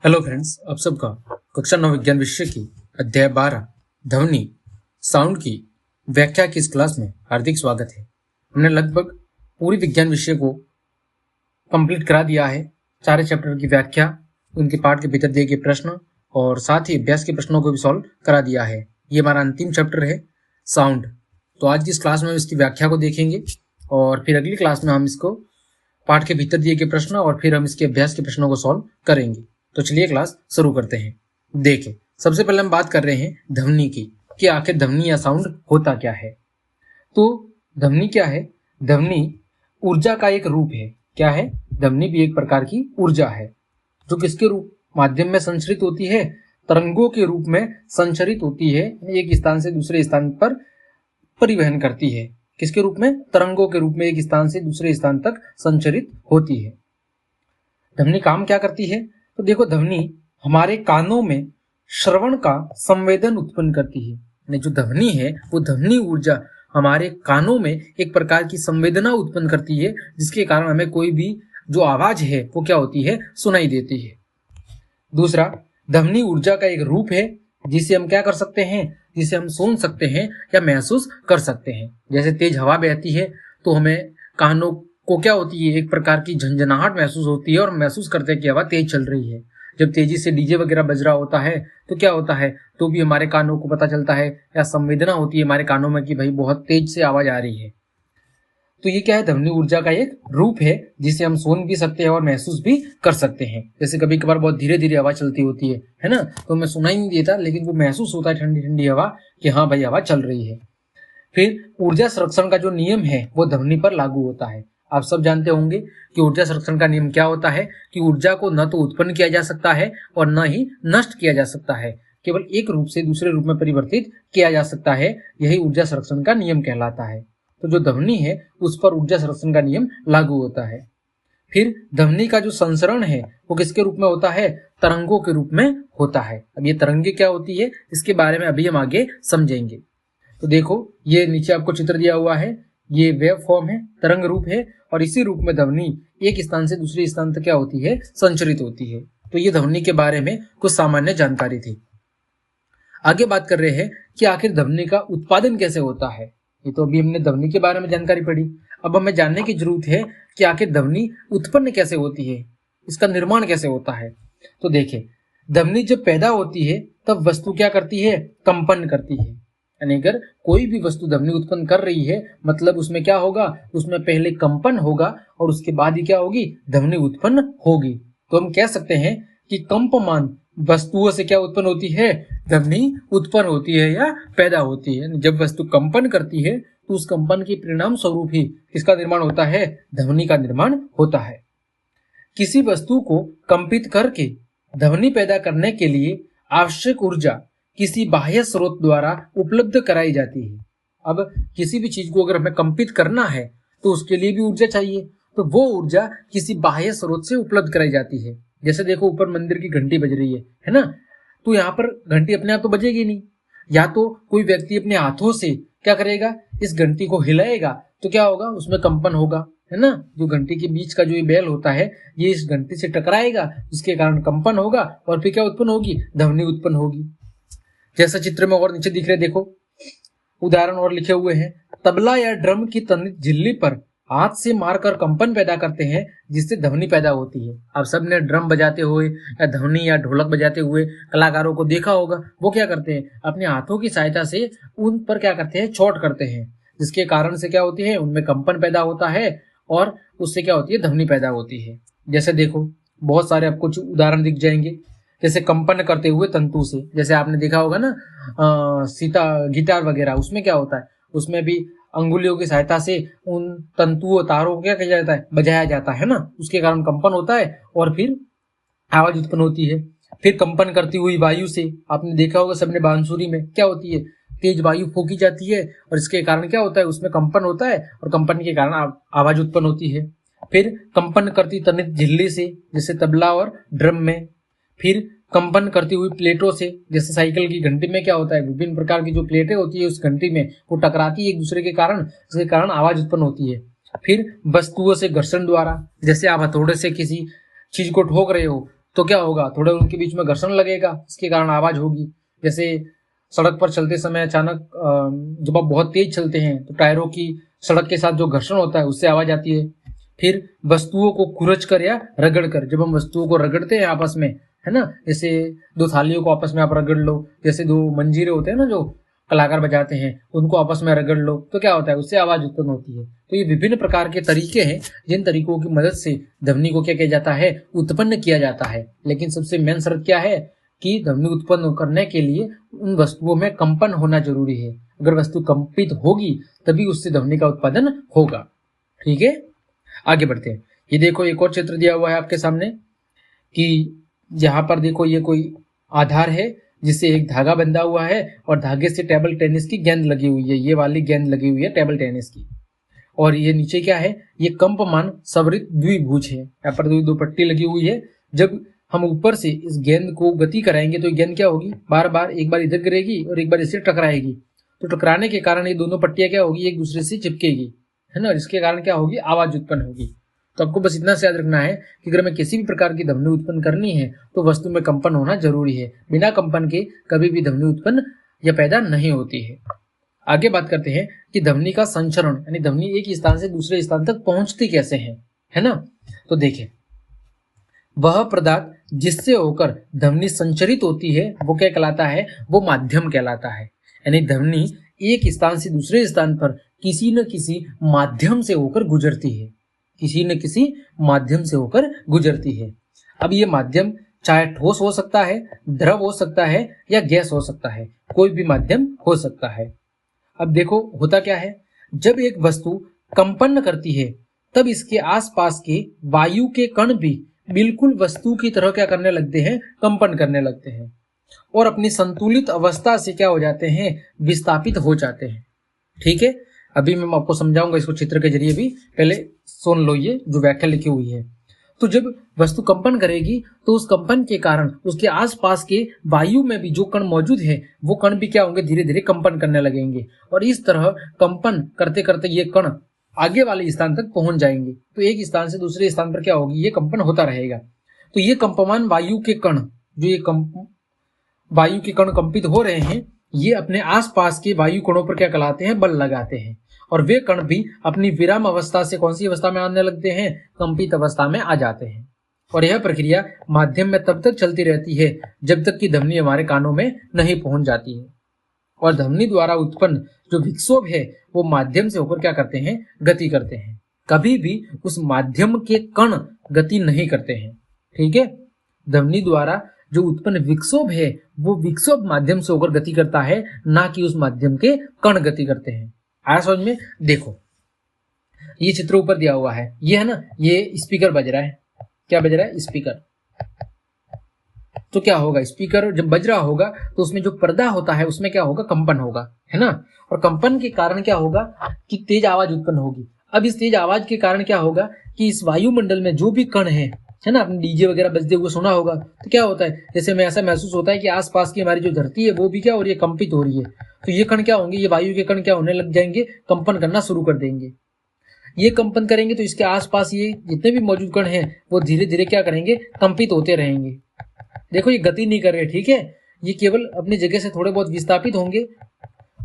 Hello friends, आप सबका कक्षा 9 विज्ञान विषय की अध्याय 12 ध्वनि साउंड की व्याख्या की इस क्लास में हार्दिक स्वागत है। हमने लगभग पूरी विज्ञान विषय को कंप्लीट करा दिया है। सारे चैप्टर की व्याख्या, उनके पाठ के भीतर दिए गए प्रश्न और साथ ही अभ्यास के प्रश्नों को भी सॉल्व करा दिया है। ये हमारा अंतिम चैप्टर है साउंड। तो आज की इस क्लास में हम इसकी व्याख्या को देखेंगे और फिर अगली क्लास में हम इसको पाठ के भीतर दिए गए प्रश्न और फिर हम इसके अभ्यास के प्रश्नों को सॉल्व करेंगे। तो चलिए क्लास शुरू करते हैं। देखें, सबसे पहले हम बात कर रहे हैं ध्वनि की कि आखिर ध्वनि या साउंड होता क्या है। तो ध्वनि क्या है? ध्वनि ऊर्जा का एक रूप है। क्या है? ध्वनि भी एक प्रकार की ऊर्जा है जो किसके रूप माध्यम में संचरित होती है? तरंगों के रूप में संचरित होती है, एक स्थान से दूसरे स्थान पर परिवहन करती है। किसके रूप में? तरंगों के रूप में एक स्थान से दूसरे स्थान तक संचरित होती है। ध्वनि काम क्या करती है? तो देखो, ध्वनि हमारे कानों में श्रवण का संवेदन उत्पन्न करती है। यानी जो ध्वनि है वो ध्वनि ऊर्जा हमारे कानों में एक प्रकार की संवेदना उत्पन्न करती है, जिसके कारण हमें कोई भी जो आवाज है वो क्या होती है? सुनाई देती है। दूसरा, ध्वनि ऊर्जा का एक रूप है जिसे हम क्या कर सकते हैं? जिसे हम सुन सकते हैं या महसूस कर सकते हैं। जैसे तेज हवा बहती है तो हमें कानों को क्या होती है? एक प्रकार की झंझनाहट महसूस होती है और महसूस करते हैं कि हवा तेज चल रही है। जब तेजी से डीजे वगैरह बज रहा होता है तो क्या होता है? तो भी हमारे कानों को पता चलता है या संवेदना होती है हमारे कानों में कि भाई बहुत तेज से आवाज आ रही है। तो ये क्या है? ध्वनि ऊर्जा का एक रूप है जिसे हम सुन भी सकते हैं और महसूस भी कर सकते हैं। जैसे कभी कभार बहुत धीरे धीरे हवा चलती होती है ना, तो हमें सुनाई नहीं देता, लेकिन वो महसूस होता है ठंडी ठंडी हवा कि हाँ भाई हवा चल रही है। फिर ऊर्जा संरक्षण का जो नियम है वो ध्वनि पर लागू होता है। आप सब जानते होंगे कि ऊर्जा संरक्षण का नियम क्या होता है कि ऊर्जा को न तो उत्पन्न किया जा सकता है और न ही नष्ट किया जा सकता है, केवल एक रूप से दूसरे रूप में परिवर्तित किया जा सकता है। यही ऊर्जा संरक्षण का नियम कहलाता है। तो जो ध्वनि है उस पर ऊर्जा संरक्षण का नियम लागू होता है। फिर ध्वनि का जो संसरण है वो किसके रूप में होता है? तरंगों के रूप में होता है। अब ये तरंगे क्या होती है इसके बारे में अभी हम आगे समझेंगे। तो देखो, ये नीचे आपको चित्र दिया हुआ है, ये वेव फॉर्म है, तरंग रूप है और इसी रूप में ध्वनि एक स्थान से दूसरे स्थान तक क्या होती है? संचरित होती है। तो ये ध्वनि के बारे में कुछ सामान्य जानकारी थी। आगे बात कर रहे हैं कि आखिर ध्वनि का उत्पादन कैसे होता है। ये तो अभी हमने ध्वनि के बारे में जानकारी पढ़ी। अब हमें जानने की जरूरत है कि आखिर ध्वनि उत्पन्न कैसे होती है, इसका निर्माण कैसे होता है। तो देखिए, ध्वनि जब पैदा होती है तब वस्तु क्या करती है? कंपन करती है। यानी अगर कोई भी वस्तु ध्वनि उत्पन्न कर रही है मतलब उसमें क्या होगा? उसमें पहले कंपन होगा और उसके बाद ही क्या होगी? ध्वनि उत्पन्न होगी। तो हम कह सकते हैं कि कंपमान वस्तुओं से क्या उत्पन्न होती है? ध्वनि उत्पन्न होती है या पैदा होती है। जब वस्तु कंपन करती है तो उस कंपन के परिणाम स्वरूप ही किसका निर्माण होता है? ध्वनि का निर्माण होता है। किसी वस्तु को कंपित करके ध्वनि पैदा करने के लिए आवश्यक ऊर्जा किसी बाह्य स्रोत द्वारा उपलब्ध कराई जाती है। अब किसी भी चीज को अगर हमें कंपित करना है तो उसके लिए भी ऊर्जा चाहिए, तो वो ऊर्जा किसी बाह्य स्रोत से उपलब्ध कराई जाती है। जैसे देखो, ऊपर मंदिर की घंटी बज रही है ना, तो यहाँ पर घंटी अपने आप तो बजेगी नहीं, या तो कोई व्यक्ति अपने हाथों से क्या करेगा? इस घंटी को हिलाएगा तो क्या होगा? उसमें कंपन होगा, है ना। जो घंटी के बीच का जो ये बैल होता है ये इस घंटी से टकराएगा, जिसके कारण कंपन होगा और फिर क्या उत्पन्न होगी? ध्वनि उत्पन्न होगी। जैसा चित्र में और नीचे दिख रहे, देखो उदाहरण और लिखे हुए हैं। तबला या ड्रम की तनित झिल्ली पर हाथ से मारकर कंपन पैदा करते हैं जिससे ध्वनि पैदा होती है। आप सबने ड्रम बजाते हुए या ध्वनि या ढोलक बजाते हुए कलाकारों को देखा होगा। वो क्या करते हैं? अपने हाथों की सहायता से उन पर क्या करते हैं? चोट करते हैं, जिसके कारण से क्या होती है? उनमें कंपन पैदा होता है और उससे क्या होती है? ध्वनि पैदा होती है। जैसे देखो, बहुत सारे आपको उदाहरण दिख जाएंगे। जैसे कंपन करते हुए तंतु से, जैसे आपने देखा होगा ना सीता गिटार वगैरह, उसमें क्या होता है? उसमें भी अंगुलियों की सहायता से उन तंतुओं तारों को क्या किया जाता है? बजाया जाता है ना, उसके कारण कंपन होता है और फिर आवाज उत्पन्न होती है। फिर कंपन करती हुई वायु से, आपने देखा होगा सबने बांसुरी में क्या होती है? तेज वायु फूकी जाती है और इसके कारण क्या होता है? उसमें कंपन होता है और कंपन के कारण आवाज उत्पन्न होती है। फिर कंपन करती तनित झिल्ली से, जैसे तबला और ड्रम में। फिर कंपन करती हुई प्लेटों से, जैसे साइकिल की घंटी में क्या होता है? विभिन्न प्रकार की जो प्लेटें होती है उस घंटी में वो टकराती है एक दूसरे के कारण, जिसके कारण आवाज उत्पन्न होती है। फिर वस्तुओं से घर्षण द्वारा, जैसे आप हथौड़े से किसी चीज को ठोक रहे हो तो क्या होगा, थोड़े उनके बीच में घर्षण लगेगा, इसके कारण आवाज होगी। जैसे सड़क पर चलते समय अचानक जब आप बहुत तेज चलते हैं तो टायरों की सड़क के साथ जो घर्षण होता है उससे आवाज आती है। फिर वस्तुओं को खुरच कर या रगड़ कर, जब हम वस्तुओं को रगड़ते हैं आपस में, है ना, जैसे दो थालियों को आपस में आप रगड़ लो, जैसे दो मंजीरे होते हैं ना जो कलाकार बजाते हैं, उनको आपस में रगड़ लो, तो क्या होता है, उससे आवाज उत्पन्न होती है। तो ये विभिन्न प्रकार के तरीके हैं जिन तरीकों की मदद से ध्वनि को क्या किया जाता है, उत्पन्न किया जाता है। लेकिन सबसे मेन शर्त क्या है कि ध्वनि उत्पन्न करने के लिए उन वस्तुओं में कंपन होना जरूरी है। अगर वस्तु कंपित होगी तभी उससे ध्वनि का उत्पादन होगा। ठीक है, आगे बढ़ते हैं। ये देखो एक और चित्र दिया हुआ है आपके सामने कि यहाँ पर देखो ये कोई आधार है जिससे एक धागा बंधा हुआ है और धागे से टेबल टेनिस की गेंद लगी हुई है, ये वाली गेंद लगी हुई है टेबल टेनिस की। और ये नीचे क्या है, ये कंपमान सवरित द्विभुज है, यहाँ पर दो पट्टी लगी हुई है। जब हम ऊपर से इस गेंद को गति कराएंगे तो गेंद क्या होगी, बार बार एक बार इधर गिरेगी और एक बार इससे टकराएगी। तो टकराने के कारण ये दोनों पट्टियां क्या होगी, एक दूसरे से चिपकेगी, है ना, जिसके कारण क्या होगी, आवाज उत्पन्न होगी। तो आपको बस इतना से याद रखना है कि अगर हमें किसी भी प्रकार की ध्वनि उत्पन्न करनी है तो वस्तु में कंपन होना जरूरी है। बिना कंपन के कभी भी ध्वनि उत्पन्न या पैदा नहीं होती है। आगे बात करते हैं कि ध्वनि का संचरण, यानी ध्वनि एक स्थान से दूसरे स्थान तक पहुंचती कैसे है ना। तो देखें, वह पदार्थ जिससे होकर ध्वनि संचरित होती है वो क्या कहलाता है, वो माध्यम कहलाता है। यानी ध्वनि एक स्थान से दूसरे स्थान पर किसी न किसी माध्यम से होकर गुजरती है, किसी न किसी माध्यम से होकर गुजरती है। अब ये माध्यम चाहे ठोस हो सकता है, द्रव हो सकता है या गैस हो सकता है, कोई भी माध्यम हो सकता है। अब देखो होता क्या है, जब एक वस्तु कंपन करती है तब इसके आसपास के वायु के कण भी बिल्कुल वस्तु की तरह क्या करने लगते हैं, कंपन करने लगते हैं और अपनी संतुलित अवस्था से क्या हो जाते हैं, विस्थापित हो जाते हैं। ठीक है, अभी मैं आपको समझाऊंगा इसको चित्र के जरिए भी, पहले सुन लो ये जो व्याख्या लिखी हुई है। तो जब वस्तु कंपन करेगी तो उस कंपन के कारण उसके आसपास के वायु में भी जो कण मौजूद है वो कण भी क्या होंगे, धीरे धीरे कंपन करने लगेंगे और इस तरह कंपन करते करते ये कण आगे वाले स्थान तक पहुंच जाएंगे। तो एक स्थान से दूसरे स्थान पर क्या होगी, ये कंपन होता रहेगा। तो ये कंपमान वायु के कण, जो ये वायु के कण कंपित हो रहे हैं, ये अपने आसपास के वायु कणों पर क्या कहलाते हैं, बल लगाते हैं और वे कण भी अपनी विराम अवस्था से कौन सी अवस्था में आने लगते हैं, कंपित अवस्था में आ जाते हैं। और यह प्रक्रिया माध्यम में तब तक चलती रहती है जब तक कि ध्वनि हमारे कानों में नहीं पहुंच जाती है। और ध्वनि द्वारा उत्पन्न जो विक्षोभ है वो माध्यम से होकर क्या करते हैं, गति करते हैं। कभी भी उस माध्यम के कण गति नहीं करते हैं। ठीक है, ध्वनि द्वारा जो उत्पन्न विक्षोभ है वो विक्षोभ माध्यम से होकर गति करता है, ना कि उस माध्यम के कण गति करते हैं। आया समझ में। देखो ये चित्र ऊपर दिया हुआ है, ये है ना, ये स्पीकर बज रहा है। क्या बज रहा है, स्पीकर। तो क्या होगा, स्पीकर जब बज रहा होगा तो उसमें जो पर्दा होता है उसमें क्या होगा, कंपन होगा, है ना। और कंपन के कारण क्या होगा कि तेज आवाज उत्पन्न होगी। अब इस तेज आवाज के कारण क्या होगा कि इस वायुमंडल में जो भी कण है ना, आपने डीजे वगैरह बजते हुए सुना होगा, तो क्या होता है, जैसे में ऐसा महसूस होता है कि आसपास की हमारी जो धरती है वो भी क्या हो रही है, कंपित हो रही है। तो ये कण क्या होंगे, ये वायु के कण क्या होने लग जाएंगे, कंपन करना शुरू कर देंगे। ये कंपन करेंगे तो इसके आसपास ये जितने भी मौजूद कण हैं वो धीरे धीरे क्या करेंगे, कंपित होते रहेंगे। देखो ये गति नहीं कर रहे, ठीक है, ये केवल अपनी जगह से थोड़े बहुत विस्थापित होंगे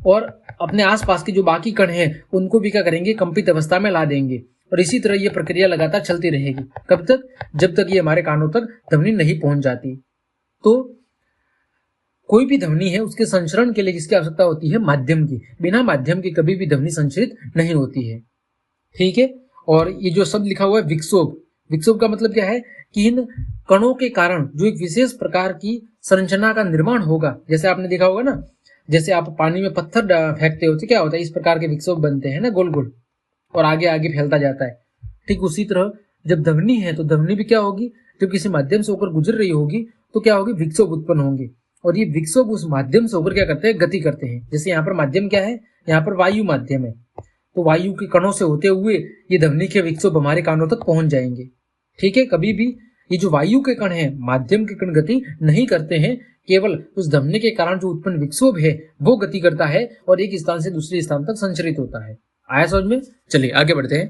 और अपने आसपास के जो बाकी कण हैं उनको भी क्या करेंगे, कंपित अवस्था में ला देंगे। और इसी तरह ये प्रक्रिया लगातार चलती रहेगी। कब तक, जब तक ये हमारे कानों तक ध्वनि नहीं पहुंच जाती। तो कोई भी ध्वनि है उसके संचरण के लिए किसकी आवश्यकता होती है, माध्यम की। बिना माध्यम के कभी भी ध्वनि संचरित नहीं होती है। ठीक है, और ये जो शब्द लिखा हुआ है विक्षोभ, विक्षोभ का मतलब क्या है कि इन कणों के कारण जो एक विशेष प्रकार की संरचना का निर्माण होगा। जैसे आपने देखा होगा ना, जैसे आप पानी में पत्थर फेंकते हो तो क्या होता है, इस प्रकार के विक्षोभ बनते हैं ना, गोल गोल, और आगे आगे फैलता जाता है। ठीक उसी तरह जब ध्वनि है तो ध्वनि भी क्या होगी, जब किसी माध्यम से होकर गुजर रही होगी तो क्या होगी, विक्षोभ उत्पन्न होंगे। और ये विक्षोभ उस माध्यम से होकर क्या करते हैं, गति करते हैं। जैसे यहाँ पर माध्यम क्या है, यहाँ पर वायु माध्यम है, तो वायु के कणों से होते हुए ये ध्वनि के विक्षोभ हमारे कानों तक पहुंच जाएंगे। ठीक है, कभी भी ये जो वायु के कण हैं, माध्यम के कण गति नहीं करते हैं, केवल उस ध्वनि के कारण जो उत्पन्न विक्षोभ है वो गति करता है और एक स्थान से दूसरे स्थान तक संचरित होता है। आया समझ में। चलिए आगे बढ़ते हैं।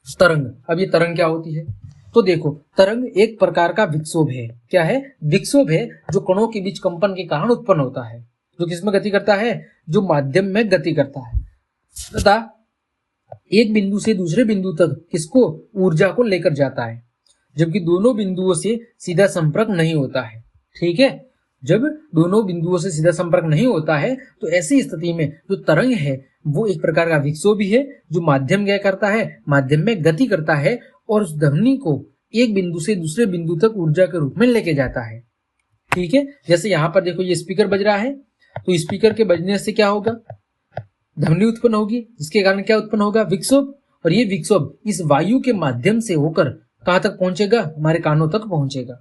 तरंग। अब ये तरंग क्या होती है, तो देखो तरंग एक प्रकार का विक्षोभ है। क्या है? विक्षोभ है, जो कणों के बीच कंपन के कारण उत्पन्न होता है, जो किसमें गति करता है? जो माध्यम में गति करता है तथा एक बिंदु से दूसरे बिंदु तक किसको? ऊर्जा को लेकर जाता है, जबकि दोनों बिंदुओं से सीधा संपर्क नहीं होता है। ठीक है, जब दोनों बिंदुओं से सीधा संपर्क नहीं होता है तो ऐसी स्थिति में जो तरंग है वो एक प्रकार का विक्षोभ भी है, जो माध्यम क्या करता है? माध्यम में गति करता है और उस ध्वनि को एक बिंदु से दूसरे बिंदु तक ऊर्जा के रूप में लेके जाता है। ठीक है, जैसे यहाँ पर देखो ये स्पीकर बज रहा है, तो स्पीकर के बजने से क्या होगा? ध्वनि उत्पन्न होगी, जिसके कारण क्या उत्पन्न होगा? विक्षोभ। और ये विक्षोभ इस वायु के माध्यम से होकर कहां तक पहुंचेगा? हमारे कानों तक पहुंचेगा।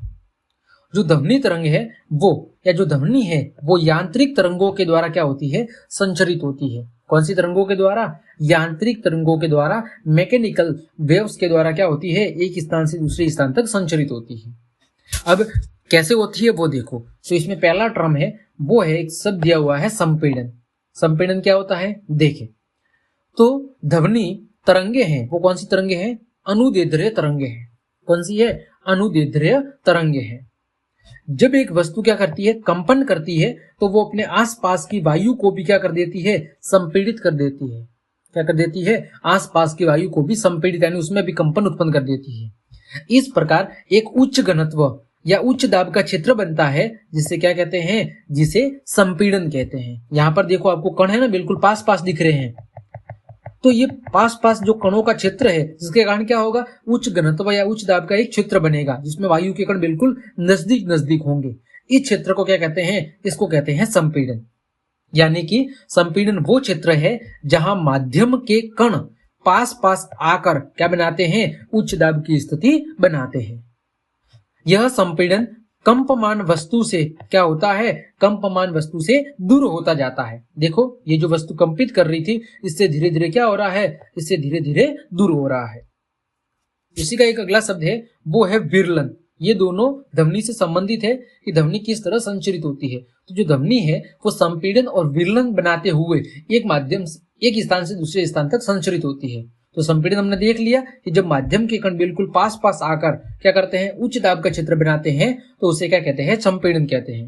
जो ध्वनि तरंग है वो, या जो ध्वनि है वो यांत्रिक तरंगों के द्वारा क्या होती है? संचरित होती है। कौन सी तरंगों के द्वारा? यांत्रिक तरंगों के द्वारा, मैकेनिकल वेव्स के द्वारा क्या होती है? एक स्थान से दूसरे स्थान तक संचरित होती है। अब कैसे होती है वो देखो। तो इसमें पहला टर्म है वो है, एक शब्द दिया हुआ है संपीड़न। संपीड़न क्या होता है? देखें तो ध्वनि तरंगे हैं, वो कौन सी तरंगे हैं? अनुदैर्ध्य तरंगे हैं। कौन सी है? अनुदैर्ध्य तरंगे हैं। जब एक वस्तु क्या करती है? कंपन करती है, तो वो अपने आसपास की वायु को भी क्या कर देती है? संपीड़ित कर देती है। क्या कर देती है? आसपास की वायु को भी संपीड़ित, यानी उसमें भी कंपन उत्पन्न कर देती है। इस प्रकार एक उच्च घनत्व या उच्च दाब का क्षेत्र बनता है, जिसे क्या कहते हैं? जिसे संपीड़न कहते हैं। यहाँ पर देखो आपको कण है ना, बिल्कुल पास पास दिख रहे हैं, तो ये पास पास जो कणों का क्षेत्र है, जिसके कारण क्या होगा? उच्च घनत्व या उच्च दाब का एक क्षेत्र बनेगा, जिसमें वायु के कण बिल्कुल नजदीक नजदीक होंगे। इस क्षेत्र को क्या कहते हैं? इसको कहते हैं संपीड़न। यानी कि संपीड़न वो क्षेत्र है जहां माध्यम के कण पास पास आकर क्या बनाते हैं? उच्च दाब की स्थिति बनाते हैं। यह संपीड़न कंपमान वस्तु से क्या होता है? कंपमान वस्तु से दूर होता जाता है। देखो ये जो वस्तु कंपित कर रही थी, इससे धीरे धीरे क्या हो रहा है? इससे धीरे धीरे दूर हो रहा है। इसी का एक अगला शब्द है वो है विरलन। ये दोनों ध्वनि से संबंधित है कि ध्वनि किस तरह संचरित होती है। तो जो ध्वनि है वो संपीड़न और विरलन बनाते हुए एक माध्यम से एक स्थान से दूसरे स्थान तक संचरित होती है। तो संपीड़न हमने देख लिया कि जब माध्यम के कण बिल्कुल पास पास आकर क्या करते हैं? उच्च दाब का क्षेत्र बनाते हैं, तो उसे क्या कहते हैं? संपीड़न कहते हैं।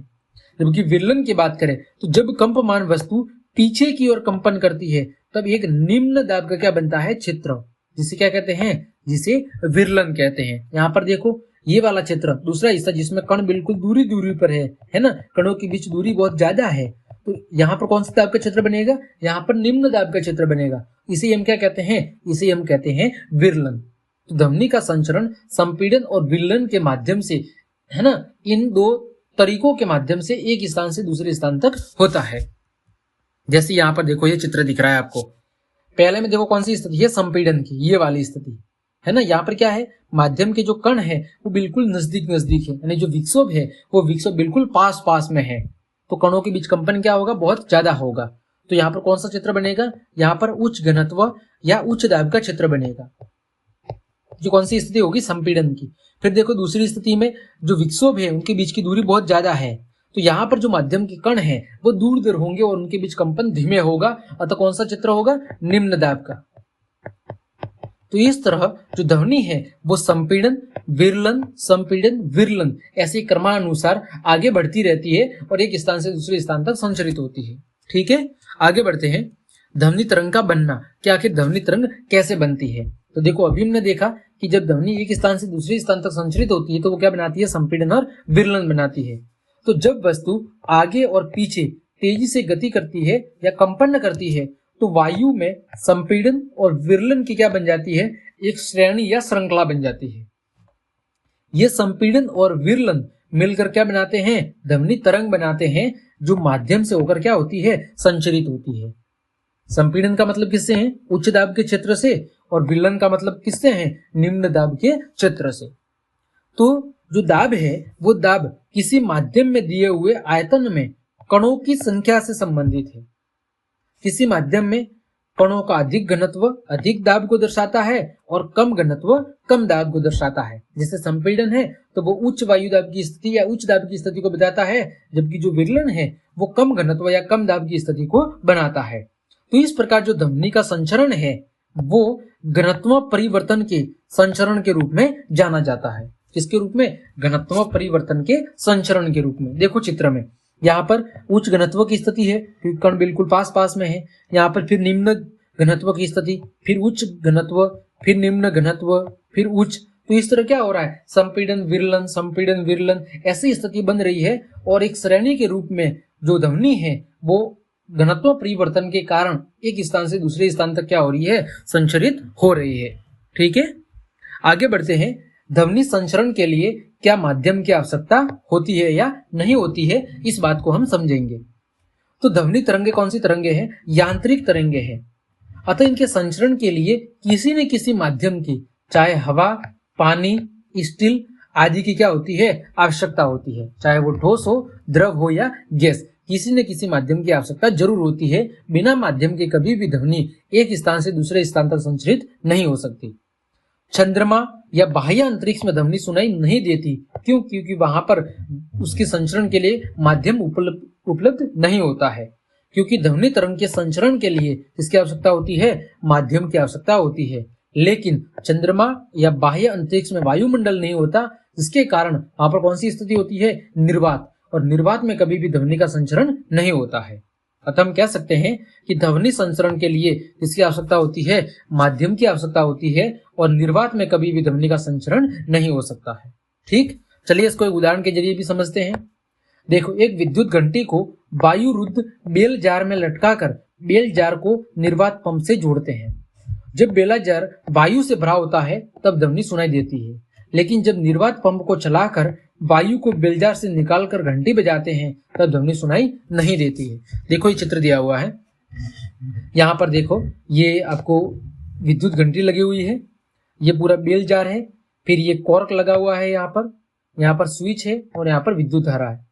जबकि विरलन की बात करें तो जब कंपमान वस्तु पीछे की ओर कंपन करती है, तब एक निम्न दाब का क्या बनता है? क्षेत्र, जिसे क्या कहते हैं? जिसे विरलन कहते हैं। यहाँ पर देखो ये वाला क्षेत्र, दूसरा हिस्सा जिसमें कण बिल्कुल दूरी दूरी पर है ना, कणों के बीच दूरी बहुत ज्यादा है, तो यहाँ पर कौन सा दाब का क्षेत्र बनेगा? यहाँ पर निम्न दाब का क्षेत्र बनेगा। इसे हम क्या कहते हैं? इसे हम कहते हैं विरलन। तो ध्वनि का संचरण संपीड़न और विरलन के माध्यम से, है ना, इन दो तरीकों के माध्यम से एक स्थान से दूसरे स्थान तक होता है। जैसे यहाँ पर देखो ये चित्र दिख रहा है आपको। पहले में देखो कौन सी स्थिति है? संपीड़न की, ये वाली स्थिति है ना। यहाँ पर क्या है? माध्यम के जो कण है वो बिल्कुल नजदीक नजदीक है, यानी जो विक्षोभ है वो विक्षोभ बिल्कुल पास पास में है, तो कणों के बीच कंपन क्या होगा? बहुत ज्यादा होगा। तो यहाँ पर कौन सा क्षेत्र बनेगा? यहाँ पर उच्च घनत्व या उच्च दाब का क्षेत्र बनेगा, जो कौन सी स्थिति होगी? संपीड़न की। फिर देखो दूसरी स्थिति में जो विक्षोभ है उनके बीच की दूरी बहुत ज्यादा है, तो यहाँ पर जो माध्यम के कण है वो दूर दूर होंगे और उनके बीच कंपन धीमे होगा, अतः कौन सा क्षेत्र होगा? निम्न दाब का। तो इस तरह जो ध्वनि है वो संपीड़न संपीड़न विरलन ऐसे क्रमानुसार आगे बढ़ती रहती है और एक स्थान से दूसरे स्थान तक संचरित होती है। ठीक है, आगे बढ़ते हैं। ध्वनि तरंग का बनना, कि आखिर ध्वनि तरंग कैसे बनती है। तो देखो अभी हमने देखा कि जब ध्वनि एक स्थान से दूसरे स्थान तक संचरित होती है तो वो क्या बनाती है? संपीड़न और विरलन बनाती है। तो जब वस्तु आगे और पीछे तेजी से गति करती है या कंपन करती है, तो वायु में संपीड़न और विरलन की क्या बन जाती है? एक श्रेणी या श्रृंखला बन जाती है। ये संपीड़न और विरलन मिलकर क्या बनाते हैं? ध्वनि तरंग बनाते हैं, जो माध्यम से होकर क्या होती है? संचरित होती है। संपीड़न का मतलब किससे है? उच्च दाब के क्षेत्र से, और विरलन का मतलब किससे है? निम्न दाब के क्षेत्र से। तो जो दाब है वो दाब किसी माध्यम में दिए हुए आयतन में कणों की संख्या से संबंधित है। किसी माध्यम में कणों का अधिक घनत्व अधिक दाब को दर्शाता है और कम घनत्व कम दाब को दर्शाता है। जैसे संपीड़न है तो वो उच्च वायु दाब की स्थिति या उच्च दाब की स्थिति को बताता है, जबकि जो विरलन है वो कम घनत्व या कम दाब की स्थिति को बनाता है। तो इस प्रकार जो ध्वनि का संचरण है वो घनत्व परिवर्तन के संचरण के रूप में जाना जाता है। किसके रूप में? घनत्व परिवर्तन के संचरण के रूप में। देखो चित्र में यहाँ पर उच्च घनत्व की स्थिति है, क्योंकि कण बिल्कुल पास पास में है। यहाँ पर फिर निम्न घनत्व की स्थिति, फिर उच्च घनत्व, फिर निम्न घनत्व, फिर उच्च। तो इस तरह क्या हो रहा है? संपीड़न विरलन, संपीड़न विरलन, ऐसी स्थिति बन रही है। और एक श्रेणी के रूप में जो ध्वनि है वो घनत्व परिवर्तन के कारण एक स्थान से दूसरे स्थान तक क्या हो रही है? संचरित हो रही है। ठीक है, आगे बढ़ते हैं। ध्वनि संचरण के लिए क्या माध्यम की आवश्यकता होती है या नहीं होती है, इस बात को हम समझेंगे। तो ध्वनि तरंगे कौन सी तरंगे हैं? यांत्रिक तरंगे हैं। अतः इनके संचरण के लिए किसी न किसी माध्यम की, चाहे हवा, पानी, स्टील आदि की क्या होती है? आवश्यकता होती है। चाहे वो ठोस हो, द्रव हो या गैस, किसी न किसी माध्यम की आवश्यकता जरूर होती है। बिना माध्यम के कभी भी ध्वनि एक स्थान से दूसरे स्थान तक संचरित नहीं हो सकती। चंद्रमा या बाह्य अंतरिक्ष में ध्वनि सुनाई नहीं देती। क्यों? क्योंकि वहां पर उसके संचरण के लिए माध्यम उपलब्ध नहीं होता है। क्योंकि ध्वनि तरंग के संचरण के लिए किसकी आवश्यकता होती है? माध्यम की आवश्यकता होती है। लेकिन चंद्रमा या बाह्य अंतरिक्ष में वायुमंडल नहीं होता, जिसके कारण वहां पर कौन सी स्थिति होती है? निर्वात। और निर्वात में कभी भी ध्वनि का संचरण नहीं होता है। अतः हम कह सकते हैं कि ध्वनि संचरण के लिए किसकी आवश्यकता होती है? माध्यम की आवश्यकता होती है। और निर्वात में कभी भी ध्वनि का संचरण नहीं हो सकता है। ठीक, चलिए इसको एक उदाहरण के जरिए भी समझते हैं। देखो, एक विद्युत घंटी को वायुरुद्ध बेल जार में लटकाकर बेल जार को निर्वात पंप से जोड़ते हैं। जब बेला जार वायु से भरा होता है तब ध्वनि सुनाई देती है। लेकिन जब निर्वात पंप को चलाकर वायु को बेलजार से निकालकर घंटी बजाते हैं तब ध्वनि सुनाई नहीं देती है। देखो ये चित्र दिया हुआ है, यहाँ पर देखो, ये आपको विद्युत घंटी लगी हुई है, ये पूरा बेल जार है, फिर ये कॉर्क लगा हुआ है, यहाँ पर स्विच है और यहाँ पर विद्युत धारा है।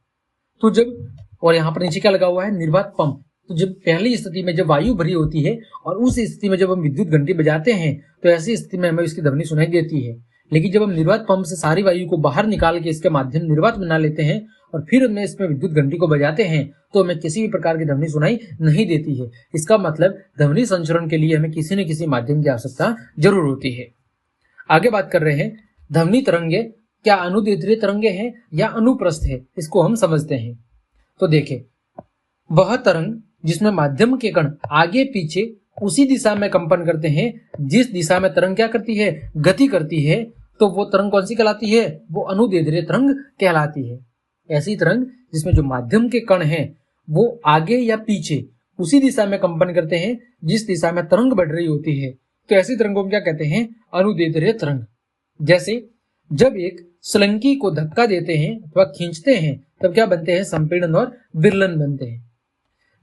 तो जब, और यहाँ पर नीचे क्या लगा हुआ है? निर्वात पंप। तो जब पहली स्थिति में जब वायु भरी होती है और उस स्थिति में जब हम विद्युत घंटी बजाते हैं तो ऐसी स्थिति में हमें इसकी ध्वनि सुनाई देती है। लेकिन जब हम निर्वात पंप से सारी वायु को बाहर निकाल के इसके माध्यम निर्वात बना लेते हैं और फिर हमें इसमें विद्युत घंटी को बजाते हैं तो हमें किसी भी प्रकार की ध्वनि सुनाई नहीं देती है। इसका मतलब ध्वनि संचरण के लिए हमें किसी न किसी माध्यम की आवश्यकता जरूर होती है। आगे बात कर रहे हैं, ध्वनि तरंगे क्या अनुदैर्ध्य तरंगे हैं या अनुप्रस्थ है, इसको हम समझते हैं। तो देखें, वह तरंग जिसमें माध्यम के कण आगे पीछे उसी दिशा में कंपन करते हैं जिस दिशा में तरंग क्या करती है? गति करती है, तो वो तरंग कौन सी कहलाती है? वो अनुदैर्ध्य तरंग कहलाती है। ऐसी तरंग जिसमें जो माध्यम के कण हैं वो आगे या पीछे उसी दिशा में कंपन करते हैं जिस दिशा में तरंग बढ़ रही होती है, तो ऐसी तरंगों को क्या कहते हैं? अनुदैर्ध्य तरंग। जैसे जब एक स्लंकी को धक्का देते हैं अथवा खींचते हैं तब क्या बनते हैं? संपीड़न और विरलन बनते हैं।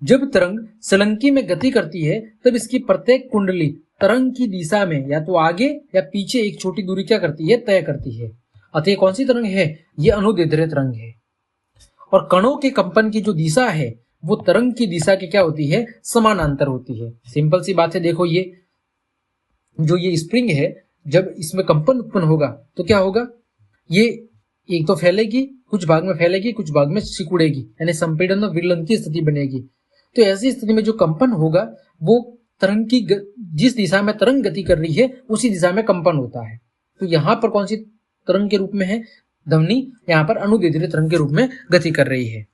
जब तरंग स्लंकी में गति करती है तब इसकी प्रत्येक कुंडली तरंग की दिशा में या तो आगे या पीछे एक छोटी दूरी क्या करती है? तय करती है। अतः ये कौन सी तरंग है? ये अनुदैर्ध्य तरंग है। और कणों के कंपन की जो दिशा है वो तरंग की दिशा की क्या होती है? समानांतर होती है। सिंपल सी बात है। देखो, ये जो ये स्प्रिंग है, जब इसमें कंपन उत्पन्न होगा तो क्या होगा? ये एक तो फैलेगी, कुछ भाग में फैलेगी, कुछ भाग में सिकुड़ेगी, यानी संपीड़न और विरलन की स्थिति बनेगी। तो ऐसी स्थिति में जो कंपन होगा वो तरंग की जिस दिशा में तरंग गति कर रही है उसी दिशा में कंपन होता है। तो यहाँ पर कौन सी तरंग के रूप में है? ध्वनि यहाँ पर अनुदैर्ध्य तरंग के रूप में गति कर रही है।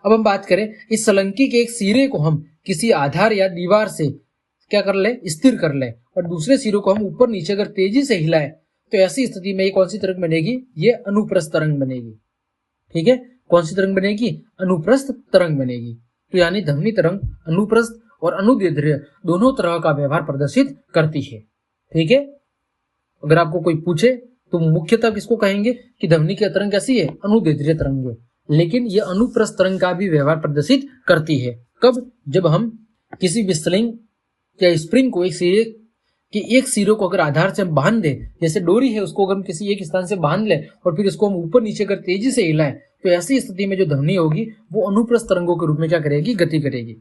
अब हम बात करें, इस स्लंकी के एक सिरे को हम किसी आधार या दीवार से क्या कर ले? स्थिर कर ले, और दूसरे सिरों को हम ऊपर नीचे अगर तेजी से हिलाए तो ऐसी स्थिति में ये कौन सी तरंग बनेगी? ये अनुप्रस्थ तरंग बनेगी। ठीक है, कौन सी तरंग बनेगी? अनुप्रस्थ तरंग बनेगी। तो यानी ध्वनि तरंग अनुप्रस्थ और अनुदैर्ध्य दोनों तरह का व्यवहार प्रदर्शित करती है। ठीक है, अगर आपको कोई पूछे तो मुख्यतः किसको कहेंगे कि ध्वनि की तरंग कैसी है? अनुदैर्ध्य तरंग है। लेकिन ये अनुप्रस्थ तरंग का भी व्यवहार प्रदर्शित करती है। कब? जब हम किसी भी स्लिंग या स्प्रिंग को एक सिरे कि एक सिरे को अगर आधार से हम बांध दे, जैसे डोरी है उसको अगर हम किसी एक स्थान से बांध ले और फिर उसको हम ऊपर नीचे अगर तेजी से हिलाएं तो ऐसी स्थिति में जो ध्वनि होगी वो अनुप्रस्थ तरंगों के रूप में क्या करेगी? गति करेगी।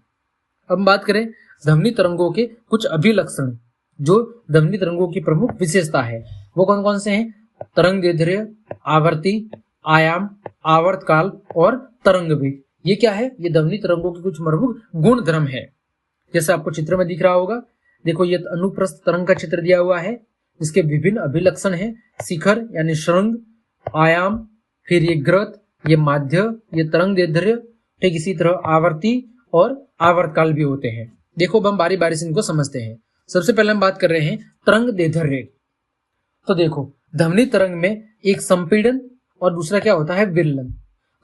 अब हम बात करें ध्वनि तरंगों के कुछ अभिलक्षण, जो ध्वनि तरंगों की प्रमुख विशेषता है वो कौन कौन से हैं? तरंग दैर्ध्य, आवर्ती, आयाम, आवर्तकाल और तरंग वेग। ये क्या है? ये ध्वनि तरंगों के कुछ प्रमुख गुण धर्म है। जैसे आपको चित्र में दिख रहा होगा, देखो ये अनुप्रस्थ तरंग का चित्र दिया हुआ है, इसके विभिन्न अभिलक्षण हैं, शिखर यानी श्रृंग, आयाम, फिर ये ग्रत, ये माध्य, ये तरंग दैर्ध्य, ठीक इसी तरह आवर्ती और आवर्तकाल भी होते हैं। देखो अब हम बारी बारी से इनको समझते हैं। सबसे पहले हम बात कर रहे हैं तरंग दैर्ध्य। तो देखो ध्वनि तरंग में एक संपीड़न और दूसरा क्या होता है, विरलन।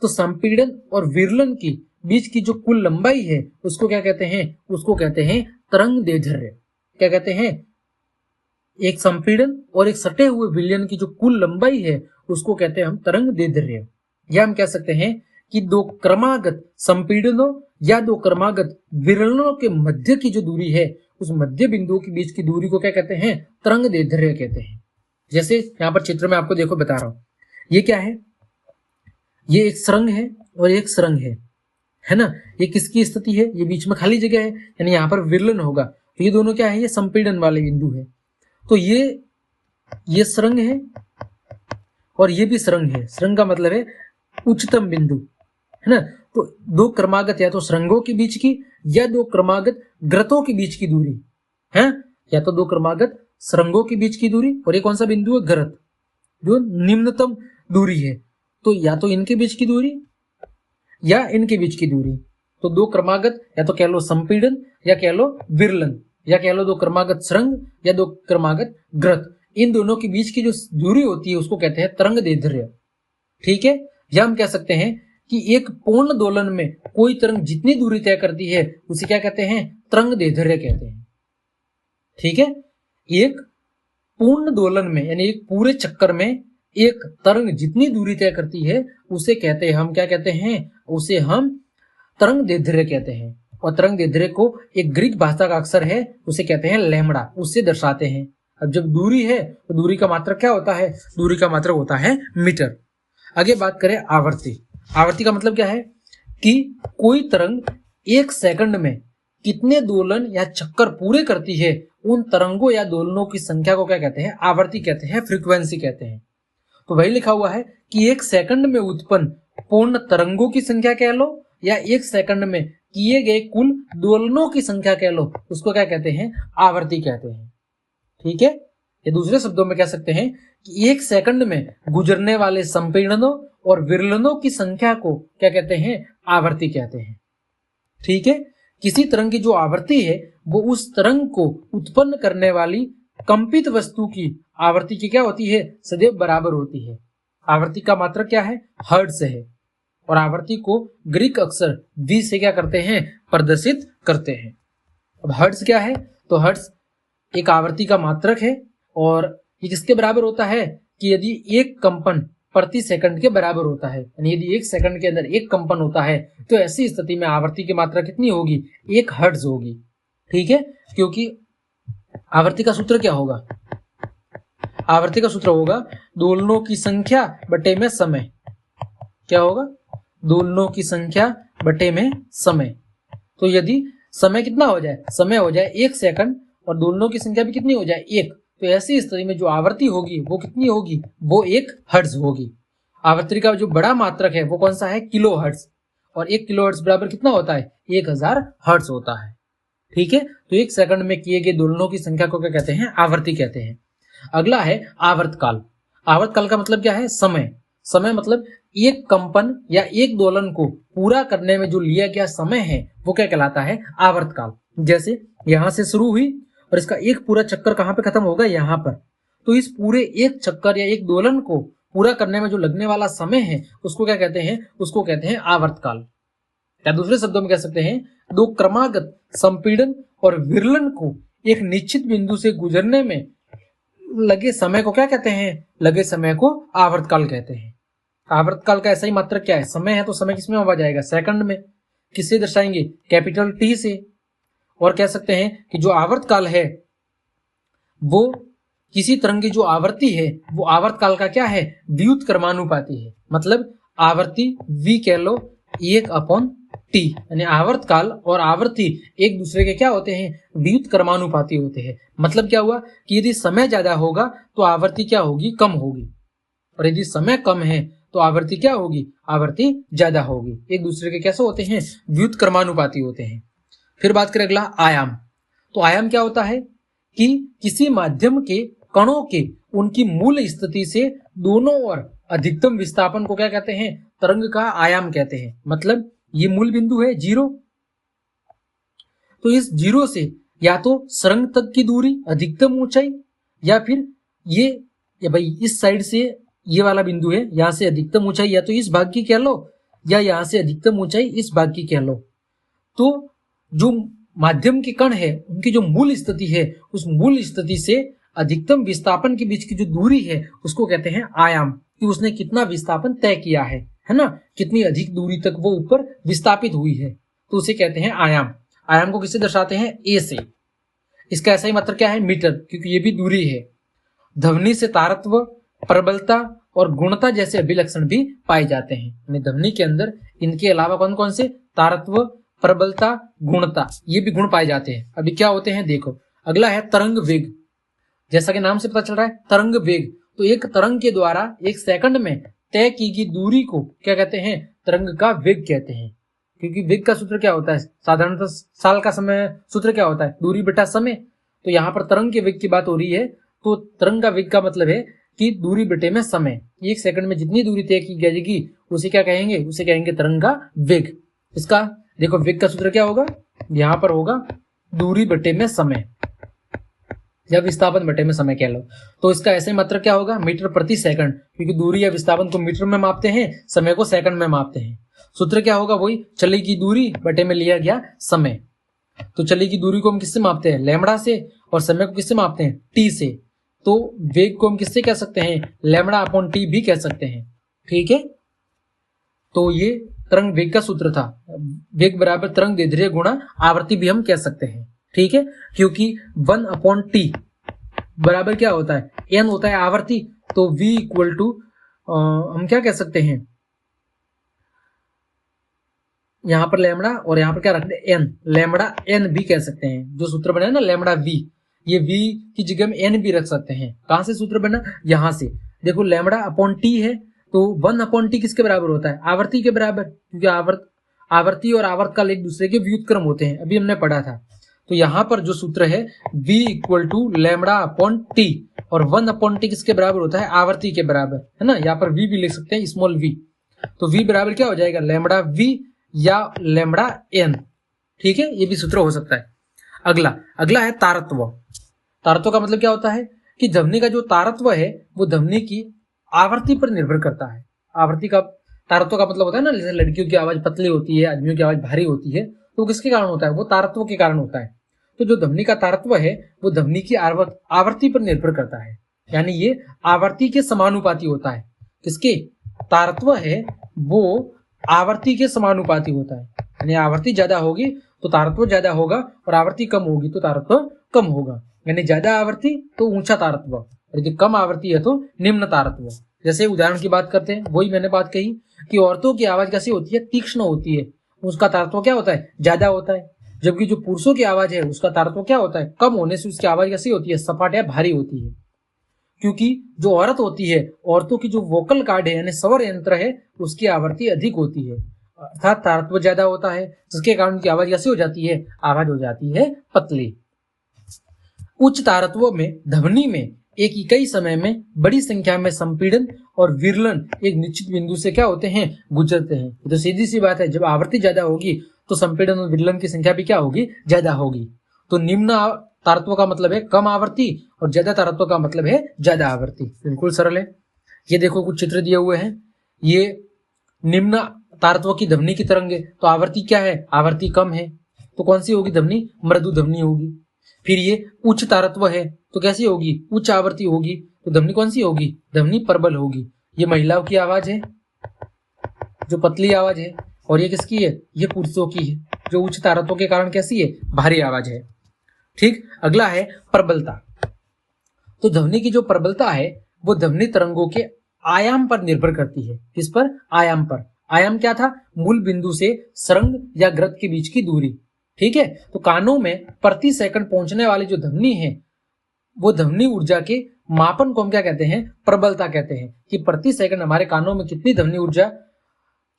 तो संपीड़न और विरलन की बीच की जो कुल लंबाई है उसको क्या कहते हैं, उसको कहते हैं तरंग दैर्ध्य। क्या कहते हैं, एक संपीड़न और एक सटे हुए विलयन की जो कुल लंबाई है उसको कहते हैं हम तरंग दैर्ध्य। या हम कह सकते हैं कि दो क्रमागत संपीड़नों या दो क्रमागत विरलनों के मध्य की जो दूरी है उस मध्य बिंदुओं के बीच की दूरी को क्या कहते हैं, तरंग दैर्ध्य कहते हैं। जैसे यहाँ पर चित्र में आपको देखो बता रहा हूं, ये क्या है, ये एक सुरंग है और एक सुरंग है ना। ये किसकी स्थिति है, ये बीच में खाली जगह है यानी यहाँ पर विरलन होगा। तो ये दोनों क्या है, ये संपीड़न वाले बिंदु है। तो ये सुरंग है और ये भी सुरंग है। सुरंग का मतलब है उच्चतम बिंदु, है ना। तो दो क्रमागत या तो सुरंगों के बीच की या दो क्रमागत ग्रतों के बीच की दूरी है, या तो दो क्रमागत सुरंगों के बीच की दूरी और ये कौन सा बिंदु है, ग्रत, जो निम्नतम दूरी है। तो या तो इनके बीच की दूरी या इनके बीच की दूरी। तो दो क्रमागत या तो कह लो संपीड़न या कह लो विरलन या कह लो दो क्रमागत सुरंग या दो क्रमागत ग्रत, इन दोनों के बीच की जो दूरी होती है उसको कहते हैं तरंग दैर्ध्य। ठीक है। या हम कह सकते हैं कि एक पूर्ण दोलन में कोई तरंग जितनी दूरी तय करती है उसे क्या कहते हैं, तरंग दैर्ध्य कहते हैं। ठीक है। एक पूर्ण दोलन में यानी एक पूरे चक्कर में एक तरंग जितनी दूरी तय करती है उसे कहते हैं हम क्या कहते हैं, उसे हम तरंग दैर्ध्य कहते हैं। और तरंग दैर्ध्य को एक ग्रीक भाषा का अक्षर है उसे कहते हैं लैम्बडा, उससे दर्शाते हैं। अब जब दूरी है तो दूरी का मात्रक क्या होता है, दूरी का मात्रक होता है मीटर। आगे बात करें आवर्ती। आवर्ती का मतलब क्या है कि कोई तरंग एक सेकंड में कितने दोलन या चक्कर पूरे करती है, उन तरंगों या दोलनों की संख्या को क्या कहते हैं, आवर्ती कहते हैं, फ्रीक्वेंसी कहते हैं। तो वही लिखा हुआ है कि एक सेकंड में उत्पन्न पूर्ण तरंगों की संख्या कह लो या एक सेकंड में किए गए कुल दोलनों की संख्या कह लो, उसको क्या कहते हैं, आवर्ती कहते हैं। ठीक है। ये दूसरे शब्दों में कह सकते हैं कि एक सेकंड में गुजरने वाले संपीड़नों और विरलनों की संख्या को क्या कहते हैं, आवर्ती कहते हैं। ठीक है। किसी तरंग की जो आवर्ती है वो उस तरंग को उत्पन्न करने वाली कंपित वस्तु की आवर्ती की क्या होती है, सदैव बराबर होती है। आवर्ती का मात्रक क्या है, हर्ट्ज है। और आवर्ती को ग्रीक अक्षर V से क्या करते हैं, प्रदर्शित करते हैं। अब हर्ट्ज क्या है, तो हर्ट्ज एक आवर्ती का मात्रक है और ये किसके बराबर होता है कि यदि एक कंपन प्रति सेकंड के बराबर होता है, यानी यदि एक सेकंड के अंदर एक कंपन होता है तो ऐसी स्थिति में आवर्ती की मात्रा कितनी होगी, 1 हर्ट्ज होगी। ठीक है। क्योंकि आवर्ती का सूत्र क्या होगा, आवर्ती का सूत्र होगा दोलनों की संख्या बटे में समय। क्या होगा, दोलनों की संख्या बटे में समय। तो यदि समय कितना हो जाए, समय हो जाए 1 सेकंड और दोलनों की संख्या भी कितनी हो जाए, 1, तो ऐसी स्थिति में जो आवर्ती होगी वो कितनी होगी, वो 1 हर्ट्ज होगी। आवर्ती का जो बड़ा मात्रक है वो कौन सा है, किलो हर्ट्ज। और 1 किलो हर्ट्ज बराबर कितना होता है, 1000 हर्ट्ज होता है। ठीक है। तो 1 सेकंड में किए गए दोलनों की संख्या को क्या कहते हैं, आवर्ती कहते हैं। अगला है आवर्तकाल। आवर्तकाल का मतलब क्या है, समय। समय मतलब एक कंपन या एक दोलन को पूरा करने में जो लिया गया समय है वो क्या कहलाता है, आवर्तकाल। जैसे यहां से शुरू हुई और इसका एक पूरा चक्कर कहां पे खत्म होगा, यहां पर। तो इस पूरे एक चक्कर या एक दोलन को पूरा करने में जो लगने वाला समय है उसको क्या कहते हैं, उसको कहते हैं आवर्तकाल। या दूसरे शब्दों में कह सकते हैं दो क्रमागत संपीड़न और विरलन को एक निश्चित बिंदु से गुजरने में लगे समय को क्या कहते हैं, लगे समय को आवर्तकाल कहते हैं। आवर्तकाल का ऐसा ही मात्रक क्या है, समय है तो समय किसमें मापा जाएगा, सेकंड में। किससे दर्शाएंगे, कैपिटल T से। और कह सकते हैं कि जो आवर्तकाल है वो किसी तरंग की जो आवर्ती है वो आवर्तकाल का क्या है, व्युत्क्रमानुपाती है। मतलब आवर्ती V कह लो 1/T, यानी आवर्तकाल और आवर्ती एक दूसरे के क्या होते हैं, व्युत्क्रमानुपाती होते हैं। मतलब क्या हुआ कि यदि समय ज्यादा होगा तो आवर्ती क्या होगी, कम होगी, और यदि समय कम है तो आवर्ती क्या होगी, आवर्ती ज्यादा होगी। एक दूसरे के कैसे होते हैं, व्युत्क्रमानुपाती होते हैं। फिर बात करें अगला आयाम। तो आयाम क्या होता है कि किसी माध्यम के कणों के उनकी मूल स्थिति से दोनों ओर अधिकतम विस्थापन को क्या कहते हैं? तरंग का आयाम कहते हैं। मतलब ये मूल बिंदु है 0, तो इस 0 से या तो सुरंग तक की दूरी अधिकतम ऊंचाई, या फिर ये भाई इस साइड से ये वाला बिंदु है, यहां से अधिकतम ऊंचाई या तो इस भाग की कह लो या यहां से अधिकतम ऊंचाई इस भाग की कह लो। तो जो माध्यम के कण है उनकी जो मूल स्थिति है, उस मूल स्थिति से अधिकतम विस्थापन के बीच की जो दूरी है उसको कहते हैं आयाम, कि उसने कितना विस्थापन तय किया है ना, कितनी अधिक दूरी तक वो ऊपर विस्थापित हुई है, तो उसे कहते हैं आयाम। आयाम को किससे दर्शाते हैं? ए से। इसका ऐसा ही मतलब क्या है? मीटर, क्योंकि ये भी दूरी है। ध्वनि से तारत्व, प्रबलता और गुणता जैसे अभिलक्षण भी पाए जाते हैं। यानी ध्वनि के अंदर इनके अलावा कौन कौन से? तारत्व, प्रबलता, गुणता, ये भी गुण पाए जाते हैं। अभी क्या होते हैं देखो। अगला है तरंग वेग। जैसा कि नाम से पता चल रहा है तरंग वेग, तो एक तरंग के द्वारा एक सेकंड में तय की गई दूरी को क्या कहते हैं? तरंग का वेग कहते हैं। क्योंकि वेग का सूत्र क्या होता है? साधारणतः साल का समय सूत्र क्या होता है? दूरी बटा समय। तो यहाँ पर तरंग के वेग की बात हो रही है, तो तरंग का वेग का मतलब है कि दूरी बटे में समय। एक सेकंड में जितनी दूरी तय की जाएगी उसे क्या कहेंगे? उसे कहेंगे तरंग का वेग। इसका देखो वेग का सूत्र क्या होगा? यहाँ पर होगा दूरी बटे में समय, या विस्थापन बटे में समय कह लो। तो इसका ऐसे मतलब क्या होगा? मीटर प्रति सेकंड, क्योंकि दूरी या विस्थापन को मीटर में मापते हैं, समय को सेकंड में मापते हैं। सूत्र क्या होगा? वही चली की दूरी बटे में लिया गया समय। तो चली की दूरी को हम किससे मापते हैं? लैम्बडा से। और समय को किससे मापते हैं? टी से। तो वेग को हम किससे कह सकते हैं? लैम्बडा अपॉन टी भी कह सकते हैं। ठीक है, तो ये तरंग वेग का सूत्र था। वेग बराबर तरंग दैर्ध्य गुणा आवर्ती भी हम कह सकते हैं। ठीक है, क्योंकि 1 अपॉन टी बराबर क्या होता है? n होता है आवर्ती। तो v इक्वल टू हम क्या कह सकते हैं? यहां पर लैम्बडा और यहां पर क्या रखते हैं? n, लैम्बडा n भी कह सकते हैं। जो सूत्र बना है ना लैम्बडा v, ये v की जगह में n भी रख सकते हैं। कहां से सूत्र बना? यहां से। देखो लैम्बडा अपॉन टी है, तो 1 अपॉन टी किसके बराबर होता है? आवर्ती के बराबर, क्योंकि आवर्ती और आवर्तकाल एक दूसरे के व्युत्क्रम होते हैं, अभी हमने पढ़ा था। तो यहां पर जो सूत्र है v equal to lambda upon T, और 1 अपॉन टी किसके बराबर होता है? आवर्ती के बराबर, है ना। यहाँ पर v भी लिख सकते हैं, स्मॉल v। तो v बराबर क्या हो जाएगा? लैम्बडा v या लैम्बडा n। ठीक है, ये भी सूत्र हो सकता है। अगला है तारत्व। तारत्व का मतलब क्या होता है? कि ध्वनि का जो तारत्व है वो ध्वनि की आवर्ती पर निर्भर करता है। आवर्ती का तारत्व का मतलब होता है ना, जैसे लड़कियों की आवाज पतली होती है, आदमियों की आवाज भारी होती है, तो किसके कारण होता है? वो तारत्व के कारण होता है। तो जो ध्वनि का तारत्व है वो ध्वनि की आवर्ती पर निर्भर करता है, यानी ये आवर्ती के समानुपाती होता है। किसके? तारत्व है वो आवर्ती के समानुपाती होता है। यानी आवर्ती ज्यादा होगी तो तारत्व ज्यादा होगा, और आवर्ती कम होगी तो तारत्व कम होगा। यानी ज्यादा आवर्ती तो ऊंचा तारत्व, और यदि कम आवर्ती है तो निम्न तारत्व। जैसे उदाहरण की बात करते हैं, वही मैंने बात कही कि औरतों की आवाज कैसी होती है? तीक्ष्ण होती है, उसका तारत्व क्या होता है? ज्यादा होता है। जबकि जो पुरुषों की आवाज है उसका तारत्व क्या होता है? कम होने से उसकी आवाज कैसी होती है? सपाट या भारी होती है। क्योंकि जो औरत होती है, औरतों की जो वोकल कार्ड है यानी स्वर यंत्र है, उसकी आवृत्ति अधिक होती है, अर्थात तारत्व ज्यादा होता है, जिसके कारण उनकी आवाज कैसी हो जाती है? आवाज हो जाती है पतली। उच्च तारत्व में ध्वनि में एक इकाई समय में बड़ी संख्या में संपीड़न और विरलन एक निश्चित बिंदु से क्या होते हैं? गुजरते हैं। तो सीधी सी बात है, जब आवृत्ति ज्यादा होगी तो संपीड़न और विरलन की संख्या भी क्या होगी? ज्यादा होगी। तो निम्न तारत्व का मतलब है कम आवृत्ति, और ज्यादा तारत्व का मतलब है ज्यादा आवृत्ति। बिल्कुल सरल है। ये देखो कुछ चित्र दिए हुए हैं। ये निम्न तारत्व की ध्वनि की तरंग है, तो आवृत्ति क्या है? आवृत्ति कम है, तो कौन सी होगी ध्वनि? मृदु ध्वनि होगी। फिर ये उच्च तारत्व है, तो कैसी होगी? उच्च आवृत्ति होगी, तो ध्वनि कौन सी होगी? ध्वनि प्रबल होगी। ये महिलाओं की आवाज है, जो पतली आवाज है, और ये किसकी है? ये पुरुषों की है, जो उच्च तारत्व के कारण कैसी है? भारी आवाज है। ठीक, अगला है प्रबलता। तो ध्वनि की जो प्रबलता है वो ध्वनि तरंगों के आयाम पर निर्भर करती है। किस पर? आयाम पर। आयाम क्या था? मूल बिंदु से सरंग या ग्रत के बीच की दूरी। ठीक है, तो कानों में प्रति सेकंड पहुंचने वाली जो ध्वनि है वो ध्वनि ऊर्जा के मापन को हम क्या कहते हैं? प्रबलता कहते हैं। कि प्रति सेकंड हमारे कानों में कितनी ध्वनि ऊर्जा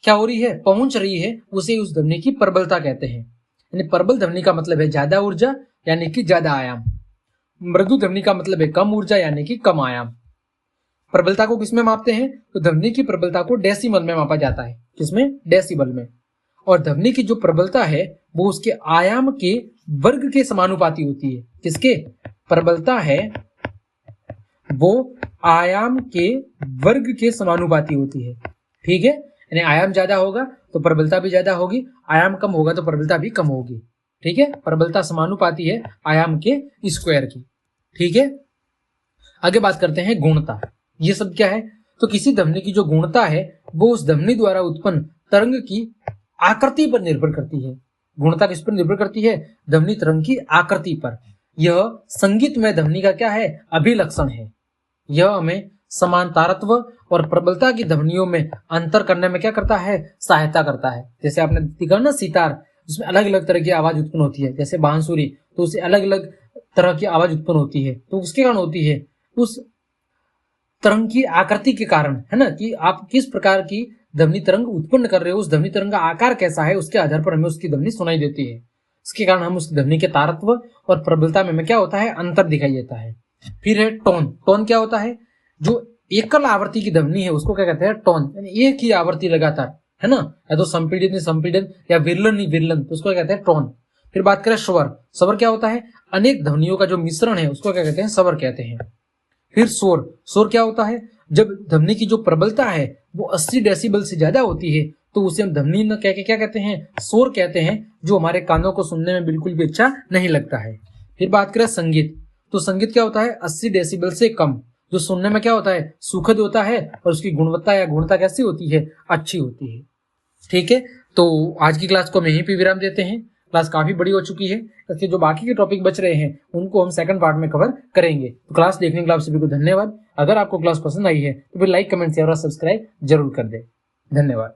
क्या हो रही है? पहुंच रही है, उसे उस ध्वनि की प्रबलता कहते हैं। यानी प्रबल ध्वनि का मतलब है ज्यादा ऊर्जा, यानी कि ज्यादा आयाम। मृदु ध्वनि का मतलब है कम ऊर्जा यानी कि कम आयाम। प्रबलता को किसमें मापते हैं? तो ध्वनि की प्रबलता को डेसिबल में मापा जाता है। किसमें? डेसिबल में। और ध्वनि की जो प्रबलता है वो उसके आयाम के वर्ग के समानुपाती होती है। किसके? प्रबलता है वो आयाम के वर्ग के समानुपाती होती है। ठीक है, यानी आयाम ज्यादा होगा तो प्रबलता भी ज्यादा होगी, आयाम कम होगा तो प्रबलता भी कम होगी। ठीक है, प्रबलता समानुपाती है आयाम के स्क्वायर की। ठीक है, आगे बात करते हैं गुणता। ये सब क्या है? तो किसी ध्वनि की जो गुणता है वो उस ध्वनि द्वारा उत्पन्न तरंग की आकृति पर निर्भर करती है। गुणता किस पर निर्भर करती है? ध्वनि तरंग की आकृति पर। यह संगीतमय ध्वनि का क्या है? अभिलक्षण है। यह हमें समांतरत्व और प्रबलता की ध्वनियों में अंतर करने में क्या करता है? सहायता करता है। जैसे आपने देखा ना सितार, उसमें अलग अलग तरह की आवाज उत्पन्न होती है। जैसे बांसुरी, तो उससे अलग अलग तरह की आवाज उत्पन्न होती है। तो उसके कारण होती है उस तरंग की आकृति के कारण, है ना, कि आप किस प्रकार की ध्वनि तरंग उत्पन्न कर रहे हो, उस ध्वनि तरंग का आकार कैसा है, उसके आधार पर हमें उसकी ध्वनि सुनाई देती है। इसके कारण हम उस ध्वनि के तारत्व और प्रबलता में क्या होता है? अंतर दिखाई देता है। फिर है टोन। टोन क्या होता है? जो एकल आवृत्ति की ध्वनि है उसको क्या कहते हैं? टोन। यानी एक ही आवृत्ति लगातार, है ना, या तो संपीड़न या विरलन, तो उसको क्या कहते हैं? टोन। फिर बात करें स्वर। स्वर क्या होता है? अनेक ध्वनियों का जो मिश्रण है उसको क्या कहते हैं? स्वर कहते हैं। फिर शोर। शोर क्या होता है? जब ध्वनि की जो प्रबलता है वो 80 डेसिबल से ज्यादा होती है तो उसे हम ध्वनि न कह के क्या कहते हैं? शोर कहते हैं, जो हमारे कानों को सुनने में बिल्कुल भी अच्छा नहीं लगता है। फिर बात करें संगीत। तो संगीत क्या होता है? 80 डेसिबल से कम, जो सुनने में क्या होता है? सुखद होता है और उसकी गुणवत्ता या गुणता कैसी होती है? अच्छी होती है। ठीक है, तो आज की क्लास को हम यहीं पे विराम देते हैं। क्लास काफी बड़ी हो चुकी है, इसके जो बाकी के टॉपिक बच रहे हैं उनको हम सेकंड पार्ट में कवर करेंगे। तो क्लास देखने के लिए आप सभी को धन्यवाद। अगर आपको क्लास पसंद आई है तो फिर लाइक, कमेंट, शेयर और सब्सक्राइब जरूर कर दे। धन्यवाद।